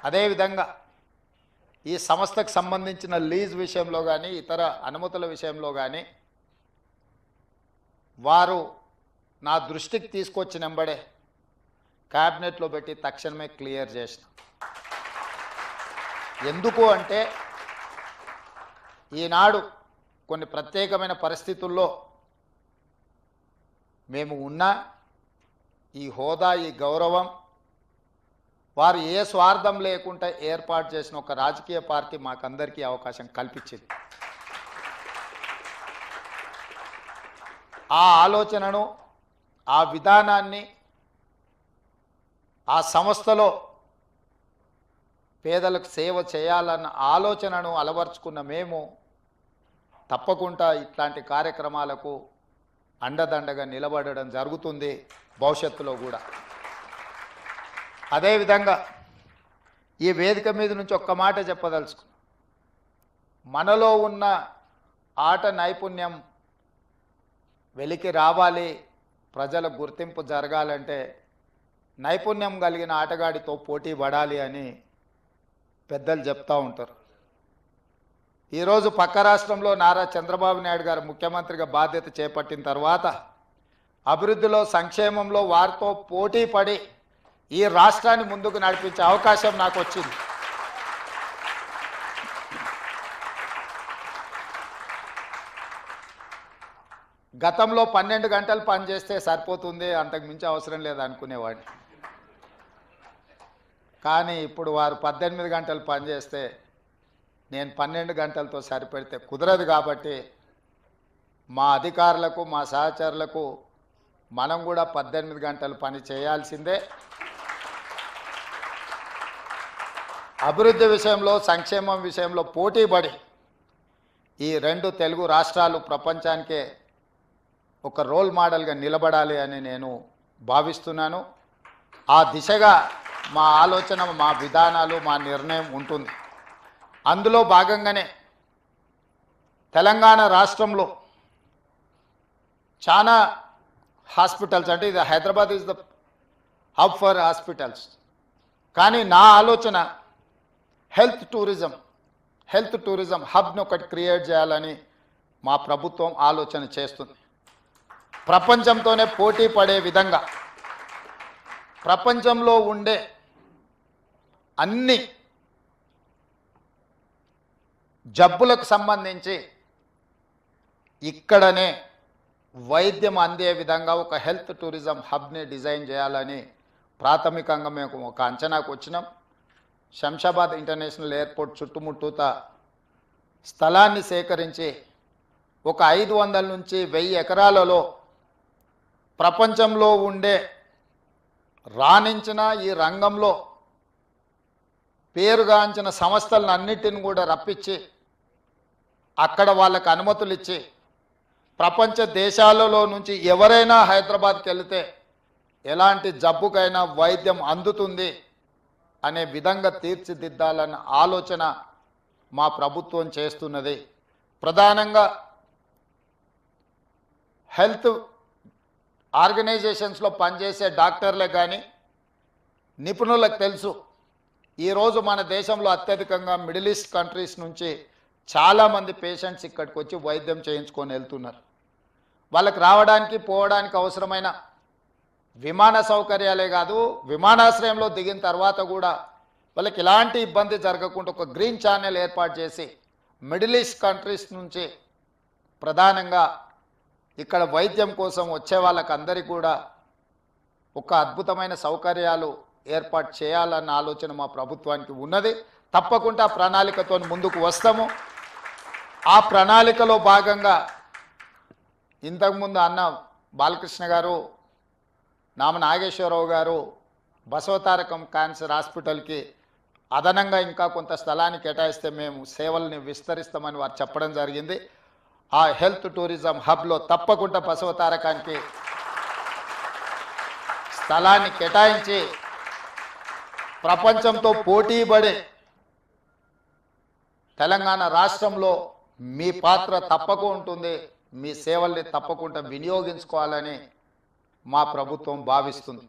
అదేవిధంగా ఈ సంస్థకు సంబంధించిన లీజ్ విషయంలో కానీ ఇతర అనుమతుల విషయంలో కానీ వారు నా దృష్టికి తీసుకొచ్చిన వెంబడే క్యాబినెట్లో పెట్టి తక్షణమే క్లియర్ చేసిన. ఎందుకు అంటే ఈనాడు కొన్ని ప్రత్యేకమైన పరిస్థితుల్లో మేము ఉన్న ఈ హోదా, ఈ గౌరవం వారు ఏ స్వార్థం లేకుండా ఏర్పాటు చేసిన ఒక రాజకీయ పార్టీ మాకందరికీ అవకాశం కల్పించింది. ఆ ఆలోచనను, ఆ విధానాన్ని ఆ సంస్థలో పేదలకు సేవ చేయాలన్న ఆలోచనను అలవర్చుకున్న మేము తప్పకుండా ఇట్లాంటి కార్యక్రమాలకు అండదండగా నిలబడడం జరుగుతుంది భవిష్యత్తులో కూడా. అదేవిధంగా ఈ వేదిక మీద నుంచి ఒక్క మాట చెప్పదలుచుకున్నాం. మనలో ఉన్న ఆట నైపుణ్యం వెలికి రావాలి, ప్రజల గుర్తింపు జరగాలంటే నైపుణ్యం కలిగిన ఆటగాడితో పోటీ పడాలి అని పెద్దలు చెప్తూ ఉంటారు. ఈరోజు పక్క రాష్ట్రంలో నారా చంద్రబాబు నాయుడు గారు ముఖ్యమంత్రిగా బాధ్యత చేపట్టిన తర్వాత అభివృద్ధిలో, సంక్షేమంలో వారితో పోటీ పడి ఈ రాష్ట్రాన్ని ముందుకు నడిపించే అవకాశం నాకు వచ్చింది. గతంలో 12 గంటలు పనిచేస్తే సరిపోతుంది, అంతకు మించి అవసరం లేదు అనుకునేవాడిని. కానీ ఇప్పుడు వారు 18 గంటలు పనిచేస్తే నేను 12 గంటలతో సరిపెడితే కుదరదు. కాబట్టి మా అధికారులకు, మా సహచరులకు మనం కూడా 18 గంటలు పని చేయాల్సిందే. అభివృద్ధి విషయంలో, సంక్షేమం విషయంలో పోటీపడి ఈ 2 తెలుగు రాష్ట్రాలు ప్రపంచానికే ఒక రోల్ మోడల్గా నిలబడాలి అని నేను భావిస్తున్నాను. ఆ దిశగా మా ఆలోచన, మా విధానాలు, మా నిర్ణయం ఉంటుంది. అందులో భాగంగానే తెలంగాణ రాష్ట్రంలో చాలా హాస్పిటల్స్, అంటే ఇది Hyderabad is the hub for hospitals, కానీ నా ఆలోచన హెల్త్ టూరిజం హబ్ను ఒకటి క్రియేట్ చేయాలని మా ప్రభుత్వం ఆలోచన చేస్తుంది. ప్రపంచంతోనే పోటీ పడే విధంగా ప్రపంచంలో ఉండే అన్ని జబ్బులకు సంబంధించి ఇక్కడనే వైద్యం అందే విధంగా ఒక హెల్త్ టూరిజం హబ్ని డిజైన్ చేయాలని ప్రాథమికంగా మేము ఒక అంచనాకు వచ్చినాం. శంషాబాద్ ఇంటర్నేషనల్ ఎయిర్పోర్ట్ చుట్టుముట్టూత స్థలాన్ని సేకరించి ఒక 500 నుంచి 1000 ఎకరాలలో ప్రపంచంలో ఉండే రాణించిన ఈ రంగంలో పేరుగాంచిన సంస్థలను అన్నిటిని కూడా రప్పించి అక్కడ వాళ్ళకు అనుమతులు ఇచ్చి ప్రపంచ దేశాలలో నుంచి ఎవరైనా హైదరాబాద్కి వెళితే ఎలాంటి జబ్బుకైనా వైద్యం అందుతుంది అనే విధంగా తీర్చిదిద్దాలన్న ఆలోచన మా ప్రభుత్వం చేస్తున్నది. ప్రధానంగా హెల్త్ ఆర్గనైజేషన్స్లో పనిచేసే డాక్టర్లే కానీ నిపుణులకు తెలుసు, ఈరోజు మన దేశంలో అత్యధికంగా మిడిల్ ఈస్ట్ కంట్రీస్ నుంచి చాలామంది పేషెంట్స్ ఇక్కడికి వచ్చి వైద్యం చేయించుకొని వెళ్తున్నారు. వాళ్ళకి రావడానికి పోవడానికి అవసరమైన విమాన సౌకర్యాలే కాదు, విమానాశ్రయంలో దిగిన తర్వాత కూడా వాళ్ళకి ఎలాంటి ఇబ్బంది జరగకుండా ఒక గ్రీన్ ఛానల్ ఏర్పాటు చేసి మిడిల్ ఈస్ట్ కంట్రీస్ నుంచి ప్రధానంగా ఇక్కడ వైద్యం కోసం వచ్చే వాళ్ళకందరికీ కూడా ఒక అద్భుతమైన సౌకర్యాలు ఏర్పాటు చేయాలన్న ఆలోచన మా ప్రభుత్వానికి ఉన్నది. తప్పకుండా ప్రణాళికతో ముందుకు వస్తాము. ఆ ప్రణాళికలో భాగంగా ఇంతకుముందు అన్న బాలకృష్ణ గారు, నామ నాగేశ్వరరావు గారు బసవతారకం క్యాన్సర్ హాస్పిటల్కి అదనంగా ఇంకా కొంత స్థలాన్ని కేటాయిస్తే మేము సేవల్ని విస్తరిస్తామని వారు చెప్పడం జరిగింది. ఆ హెల్త్ టూరిజం హబ్లో తప్పకుండా బసవతారకానికి స్థలాన్ని కేటాయించి ప్రపంచంతో పోటీపడే తెలంగాణ రాష్ట్రంలో మీ పాత్ర తప్పకుండా ఉంటుంది, మీ సేవల్ని తప్పకుండా వినియోగించుకోవాలని మా ప్రభుత్వం భావిస్తుంది.